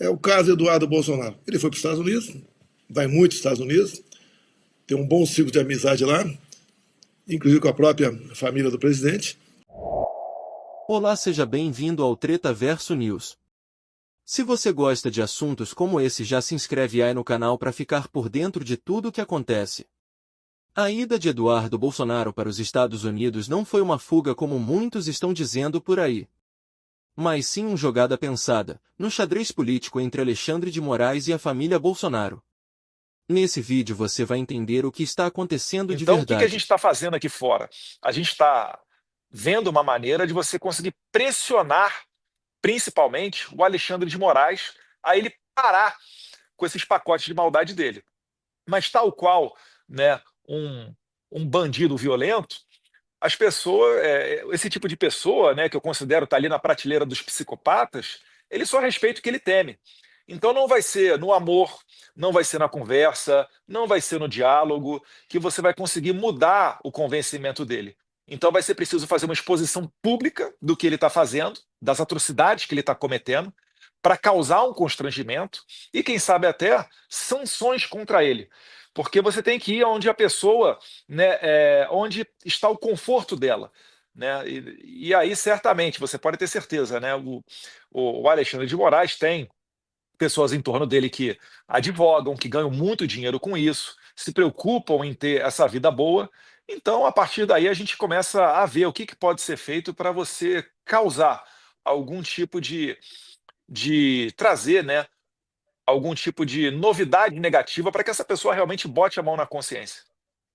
É o caso Eduardo Bolsonaro. Ele foi para os Estados Unidos, vai muito aos Estados Unidos, tem um bom ciclo de amizade lá, inclusive com a própria família do presidente. Olá, seja bem-vindo ao Treta Verso News. Se você gosta de assuntos como esse, já se inscreve aí no canal para ficar por dentro de tudo o que acontece. A ida de Eduardo Bolsonaro para os Estados Unidos não foi uma fuga como muitos estão dizendo por aí, mas sim uma jogada pensada, no xadrez político entre Alexandre de Moraes e a família Bolsonaro. Nesse vídeo você vai entender o que está acontecendo de Então, o que a verdade. gente está fazendo aqui fora? A gente está vendo uma maneira de você conseguir pressionar, principalmente, o Alexandre de Moraes a ele parar com esses pacotes de maldade dele. Mas tal qual, né, um bandido violento, as pessoas, esse tipo de pessoa, né, que eu considero estar ali na prateleira dos psicopatas, ele só respeita o que ele teme. Então não vai ser no amor, não vai ser na conversa, não vai ser no diálogo que você vai conseguir mudar o convencimento dele. Então vai ser preciso fazer uma exposição pública do que ele está fazendo, das atrocidades que ele está cometendo, para causar um constrangimento e, quem sabe, até sanções contra ele. Porque você tem que ir onde a pessoa, né, onde está o conforto dela. Né? E aí, certamente, você pode ter certeza, né? O Alexandre de Moraes tem pessoas em torno dele que advogam, que ganham muito dinheiro com isso, se preocupam em ter essa vida boa. Então, a partir daí, a gente começa a ver o que pode ser feito para você causar algum tipo de trazer, né, algum tipo de novidade negativa para que essa pessoa realmente bote a mão na consciência.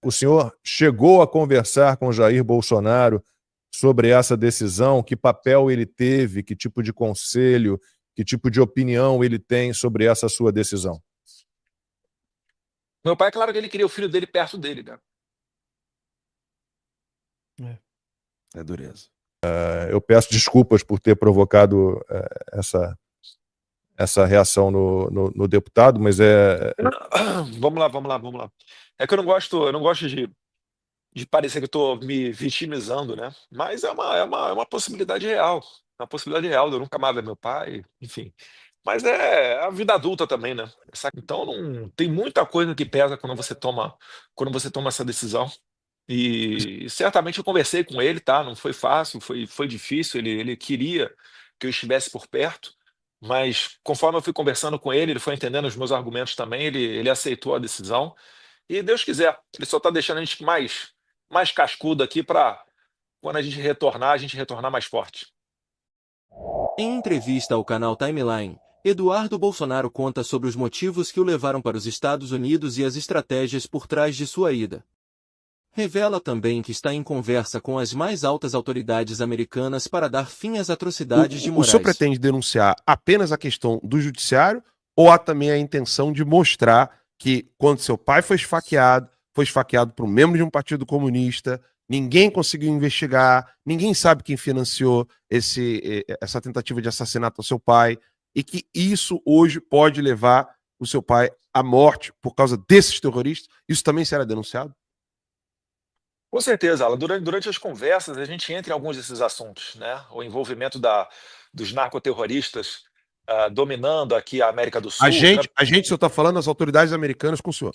O senhor chegou a conversar com Jair Bolsonaro sobre essa decisão? Que papel ele teve? Que tipo de conselho, que tipo de opinião ele tem sobre essa sua decisão? Meu pai, é claro que ele queria o filho dele perto dele, né? É dureza. Eu peço desculpas por ter provocado essa reação no deputado, mas Vamos lá. É que eu não gosto de parecer que eu estou me vitimizando, né? Mas é uma possibilidade real. É uma possibilidade real de eu nunca mais ver meu pai, enfim. Mas é a vida adulta também, né? Então não tem muita coisa que pesa quando você toma essa decisão. E certamente eu conversei com ele, tá? Não foi fácil, foi difícil. Ele queria que eu estivesse por perto, mas conforme eu fui conversando com ele foi entendendo os meus argumentos também, ele aceitou a decisão. E Deus quiser, ele só está deixando a gente mais cascudo aqui para quando a gente retornar mais forte. Em entrevista ao canal Timeline, Eduardo Bolsonaro conta sobre os motivos que o levaram para os Estados Unidos e as estratégias por trás de sua ida. Revela também que está em conversa com as mais altas autoridades americanas para dar fim às atrocidades de o Moraes. senhor pretende denunciar apenas a questão do judiciário ou há também a intenção de mostrar que quando seu pai foi esfaqueado por um membro de um partido comunista, ninguém conseguiu investigar, ninguém sabe quem financiou essa tentativa de assassinato ao seu pai, e que isso hoje pode levar o seu pai à morte por causa desses terroristas? Isso também será denunciado? Com certeza, Alan. Durante as conversas, a gente entra em alguns desses assuntos, né? O envolvimento dos narcoterroristas dominando aqui a América do Sul. O senhor está falando as autoridades americanas com o senhor?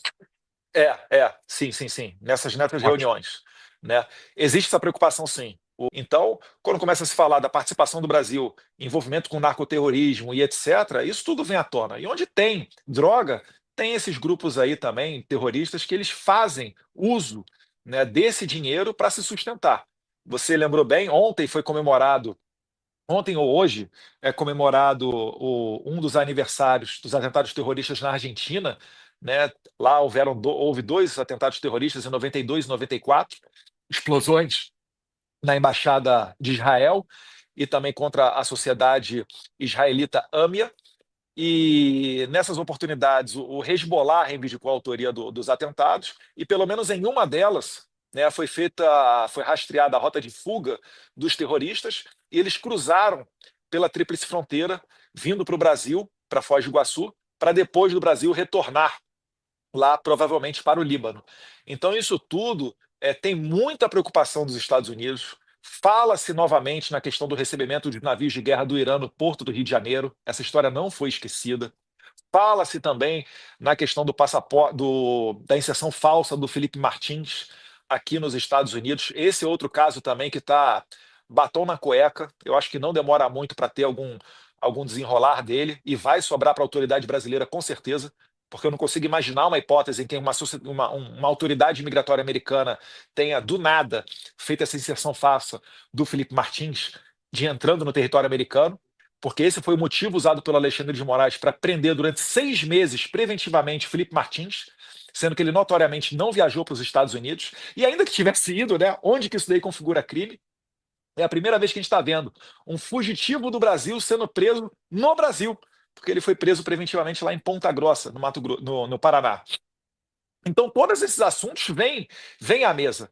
Sim. Nessas reuniões, né? Existe essa preocupação, sim. Então, quando começa a se falar da participação do Brasil, envolvimento com narcoterrorismo e etc., isso tudo vem à tona. E onde tem droga, tem esses grupos aí também, terroristas, que eles fazem uso, né, desse dinheiro para se sustentar. Você lembrou bem, ontem ou hoje, é comemorado um dos aniversários dos atentados terroristas na Argentina, né? Lá houve dois atentados terroristas em 92 e 94, explosões na Embaixada de Israel e também contra a sociedade israelita AMIA. E nessas oportunidades, o Hezbollah reivindicou a autoria dos atentados, e pelo menos em uma delas, né, foi rastreada a rota de fuga dos terroristas, e eles cruzaram pela Tríplice Fronteira, vindo para o Brasil, para Foz do Iguaçu, para depois do Brasil retornar lá, provavelmente para o Líbano. Então, isso tudo tem muita preocupação dos Estados Unidos, Fala-se novamente na questão do recebimento de navios de guerra do Irã no porto do Rio de Janeiro. Essa história não foi esquecida. Fala-se também na questão do passaporte, da inserção falsa do Felipe Martins aqui nos Estados Unidos. Esse é outro caso também que está batom na cueca. Eu acho que não demora muito para ter algum desenrolar dele e vai sobrar para a autoridade brasileira com certeza, porque eu não consigo imaginar uma hipótese em que uma autoridade migratória americana tenha do nada feito essa inserção falsa do Felipe Martins de entrando no território americano, porque esse foi o motivo usado pelo Alexandre de Moraes para prender durante 6 meses preventivamente Felipe Martins, sendo que ele notoriamente não viajou para os Estados Unidos, e ainda que tivesse ido, né, onde que isso daí configura crime? É a primeira vez que a gente está vendo um fugitivo do Brasil sendo preso no Brasil, porque ele foi preso preventivamente lá em Ponta Grossa, no Paraná. Então, todos esses assuntos vêm à mesa,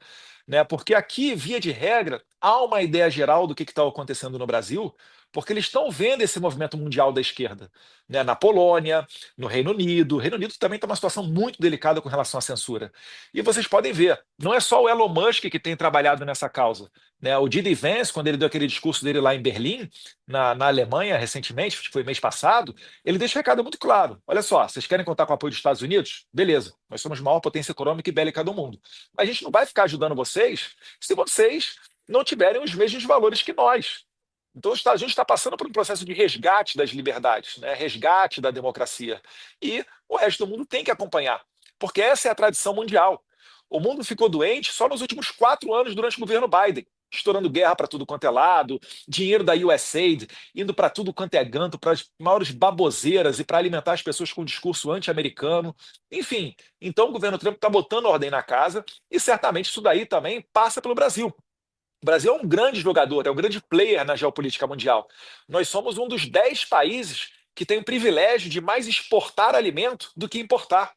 né? Porque aqui, via de regra, há uma ideia geral do que está acontecendo no Brasil, porque eles estão vendo esse movimento mundial da esquerda, né? Na Polônia, no Reino Unido. O Reino Unido também está numa situação muito delicada com relação à censura. E vocês podem ver, não é só o Elon Musk que tem trabalhado nessa causa, né? O J.D. Vance, quando ele deu aquele discurso dele lá em Berlim, na Alemanha, recentemente, que foi mês passado, ele deixa um recado muito claro. Olha só, vocês querem contar com o apoio dos Estados Unidos? Beleza, nós somos a maior potência econômica e bélica do mundo. Mas a gente não vai ficar ajudando vocês se vocês não tiverem os mesmos valores que nós. Então, os Estados Unidos está passando por um processo de resgate das liberdades, né? Resgate da democracia. E o resto do mundo tem que acompanhar, porque essa é a tradição mundial. O mundo ficou doente só nos últimos 4 anos durante o governo Biden, estourando guerra para tudo quanto é lado, dinheiro da USAID indo para tudo quanto é canto, para as maiores baboseiras e para alimentar as pessoas com um discurso anti-americano. Enfim, então o governo Trump está botando ordem na casa e certamente isso daí também passa pelo Brasil. O Brasil é um grande jogador, é um grande player na geopolítica mundial. Nós somos um dos 10 países que tem o privilégio de mais exportar alimento do que importar.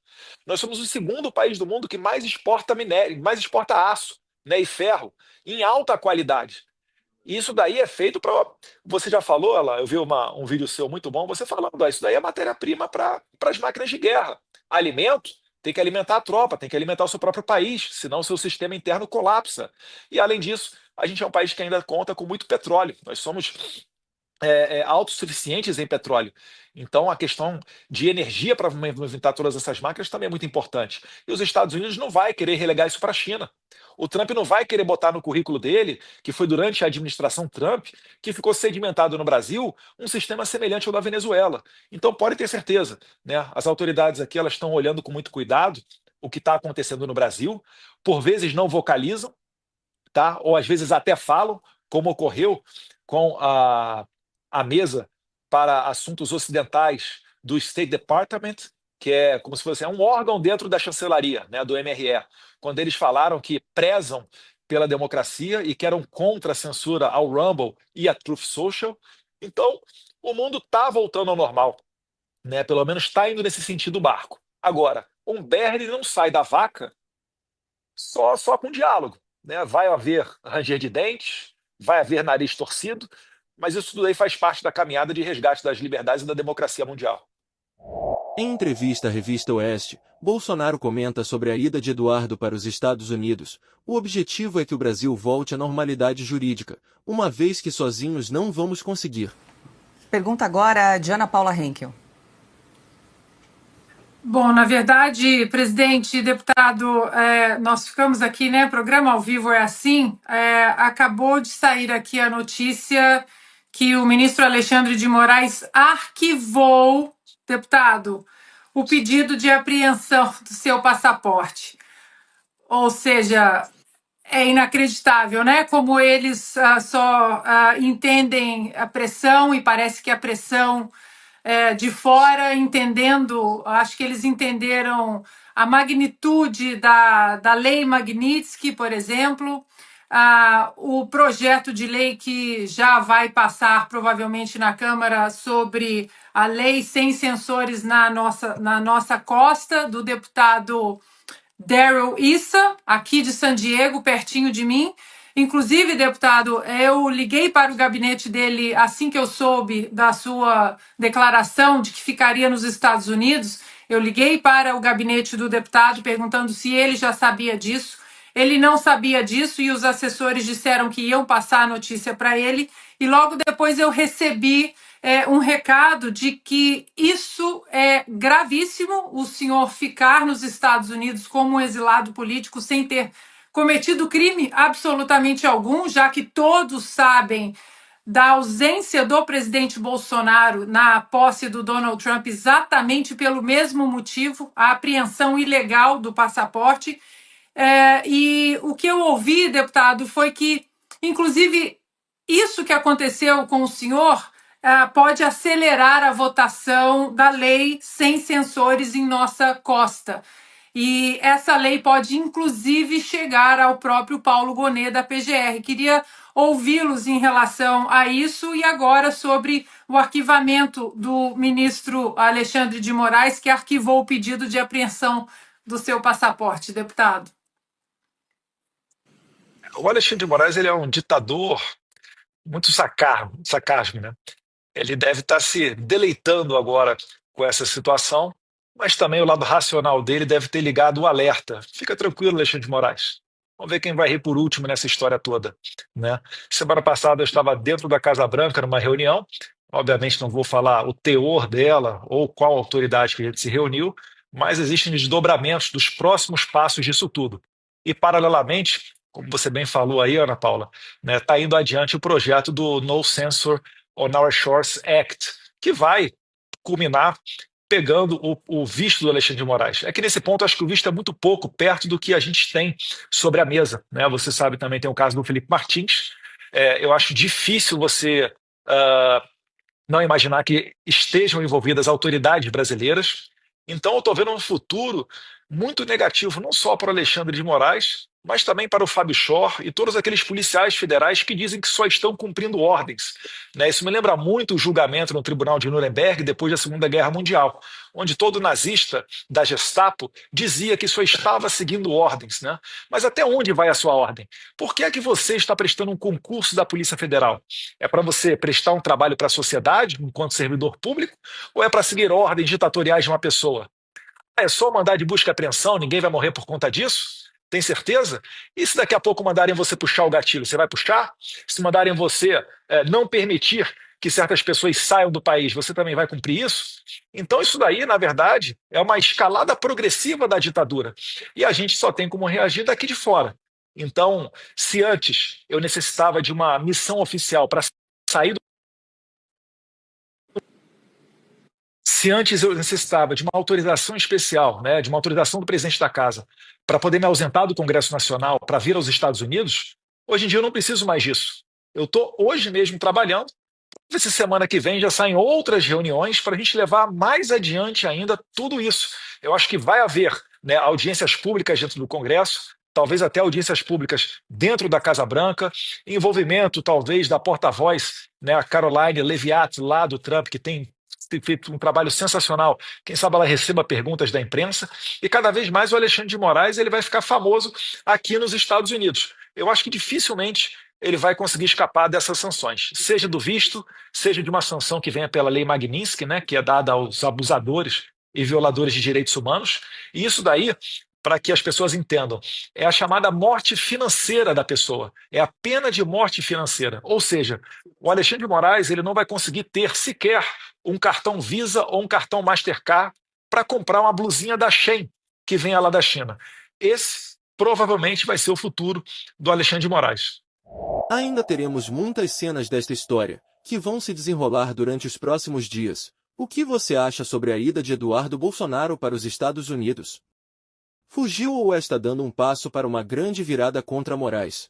Nós somos o segundo país do mundo que mais exporta minério, mais exporta aço, né, e ferro em alta qualidade. E isso daí é feito para. Você já falou, ela, eu vi um vídeo seu muito bom, você falando, isso daí é matéria-prima para as máquinas de guerra. Alimento tem que alimentar a tropa, tem que alimentar o seu próprio país, senão o seu sistema interno colapsa. E além disso, a gente é um país que ainda conta com muito petróleo. Nós somos autossuficientes em petróleo. Então, a questão de energia para movimentar todas essas máquinas também é muito importante. E os Estados Unidos não vai querer relegar isso para a China. O Trump não vai querer botar no currículo dele, que foi durante a administração Trump, que ficou sedimentado no Brasil, um sistema semelhante ao da Venezuela. Então, pode ter certeza, né? As autoridades aqui elas estão olhando com muito cuidado o que está acontecendo no Brasil. Por vezes não vocalizam, tá? Ou às vezes até falam, como ocorreu com a mesa para assuntos ocidentais do State Department, que é como se fosse um órgão dentro da chancelaria, né, do MRE, quando eles falaram que prezam pela democracia e que eram contra a censura ao Rumble e à Truth Social. Então, o mundo está voltando ao normal, né? Pelo menos está indo nesse sentido o barco. Agora, um berde não sai da vaca só com diálogo, né? Vai haver ranger de dentes, vai haver nariz torcido, mas isso tudo aí faz parte da caminhada de resgate das liberdades e da democracia mundial. Em entrevista à revista Oeste, Bolsonaro comenta sobre a ida de Eduardo para os Estados Unidos. O objetivo é que o Brasil volte à normalidade jurídica, uma vez que sozinhos não vamos conseguir. Pergunta agora a Diana Paula Henkel. Bom, na verdade, presidente, deputado, nós ficamos aqui, né? Programa ao vivo é assim. Acabou de sair aqui a notícia que o ministro Alexandre de Moraes arquivou, deputado, o pedido de apreensão do seu passaporte. Ou seja, é inacreditável, né? Como eles só entendem a pressão e parece que a pressão de fora, entendendo, acho que eles entenderam a magnitude da lei Magnitsky, por exemplo, o projeto de lei que já vai passar provavelmente na Câmara sobre a lei sem censores na nossa costa, do deputado Darrell Issa, aqui de San Diego, pertinho de mim. Inclusive, deputado, eu liguei para o gabinete dele assim que eu soube da sua declaração de que ficaria nos Estados Unidos. Eu liguei para o gabinete do deputado perguntando se ele já sabia disso. ele não sabia disso e os assessores disseram que iam passar a notícia para ele, e logo depois eu recebi um recado de que isso é gravíssimo, o senhor ficar nos Estados Unidos como um exilado político sem ter cometido crime absolutamente algum, já que todos sabem da ausência do presidente Bolsonaro na posse do Donald Trump exatamente pelo mesmo motivo, a apreensão ilegal do passaporte. E o que eu ouvi, deputado, foi que, inclusive, isso que aconteceu com o senhor pode acelerar a votação da lei sem censores em nossa costa. E essa lei pode, inclusive, chegar ao próprio Paulo Gonet, da PGR. Queria ouvi-los em relação a isso e agora sobre o arquivamento do ministro Alexandre de Moraes, que arquivou o pedido de apreensão do seu passaporte, deputado. O Alexandre de Moraes ele é um ditador muito sarcasmo, né? Ele deve estar se deleitando agora com essa situação, mas também o lado racional dele deve ter ligado o alerta. Fica tranquilo, Alexandre de Moraes. Vamos ver quem vai rir por último nessa história toda, né? Semana passada eu estava dentro da Casa Branca numa reunião. Obviamente não vou falar o teor dela ou qual autoridade que a gente se reuniu, mas existem desdobramentos dos próximos passos disso tudo. E, paralelamente, como você bem falou aí, Ana Paula, né, está indo adiante o projeto do No Censor on Our Shores Act, que vai culminar pegando o visto do Alexandre de Moraes. É que nesse ponto acho que o visto é muito pouco perto do que a gente tem sobre a mesa, né? Você sabe também tem o caso do Felipe Martins. Eu acho difícil você não imaginar que estejam envolvidas autoridades brasileiras. Então eu estou vendo um futuro muito negativo, não só para o Alexandre de Moraes, mas também para o Fábio Shor e todos aqueles policiais federais que dizem que só estão cumprindo ordens, né? Isso me lembra muito o julgamento no Tribunal de Nuremberg depois da Segunda Guerra Mundial, onde todo nazista da Gestapo dizia que só estava seguindo ordens, né? Mas até onde vai a sua ordem? Por que é que você está prestando um concurso da Polícia Federal? É para você prestar um trabalho para a sociedade, enquanto servidor público, ou é para seguir ordens ditatoriais de uma pessoa? É só mandar de busca e apreensão, ninguém vai morrer por conta disso? Tem certeza? E se daqui a pouco mandarem você puxar o gatilho, você vai puxar? Se mandarem você não permitir que certas pessoas saiam do país, você também vai cumprir isso? Então isso daí, na verdade, é uma escalada progressiva da ditadura. E a gente só tem como reagir daqui de fora. Então, se antes eu necessitava de uma missão oficial para sair do Se antes eu necessitava de uma autorização especial, né, de uma autorização do presidente da casa, para poder me ausentar do Congresso Nacional para vir aos Estados Unidos, hoje em dia eu não preciso mais disso. Eu estou hoje mesmo trabalhando. Essa semana que vem já saem outras reuniões para a gente levar mais adiante ainda tudo isso. Eu acho que vai haver, né, audiências públicas dentro do Congresso, talvez até audiências públicas dentro da Casa Branca, envolvimento talvez da porta-voz, né, a Caroline Leviat, lá do Trump, que tem feito um trabalho sensacional. Quem sabe ela receba perguntas da imprensa, e cada vez mais o Alexandre de Moraes ele vai ficar famoso aqui nos Estados Unidos. Eu acho que dificilmente ele vai conseguir escapar dessas sanções, seja do visto, seja de uma sanção que venha pela lei Magnitsky, né, que é dada aos abusadores e violadores de direitos humanos. E isso daí, para que as pessoas entendam, é a chamada morte financeira da pessoa, é a pena de morte financeira. Ou seja, o Alexandre de Moraes ele não vai conseguir ter sequer um cartão Visa ou um cartão Mastercard para comprar uma blusinha da Shein, que venha lá da China. Esse provavelmente vai ser o futuro do Alexandre de Moraes. Ainda teremos muitas cenas desta história, que vão se desenrolar durante os próximos dias. O que você acha sobre a ida de Eduardo Bolsonaro para os Estados Unidos? Fugiu ou está dando um passo para uma grande virada contra Moraes?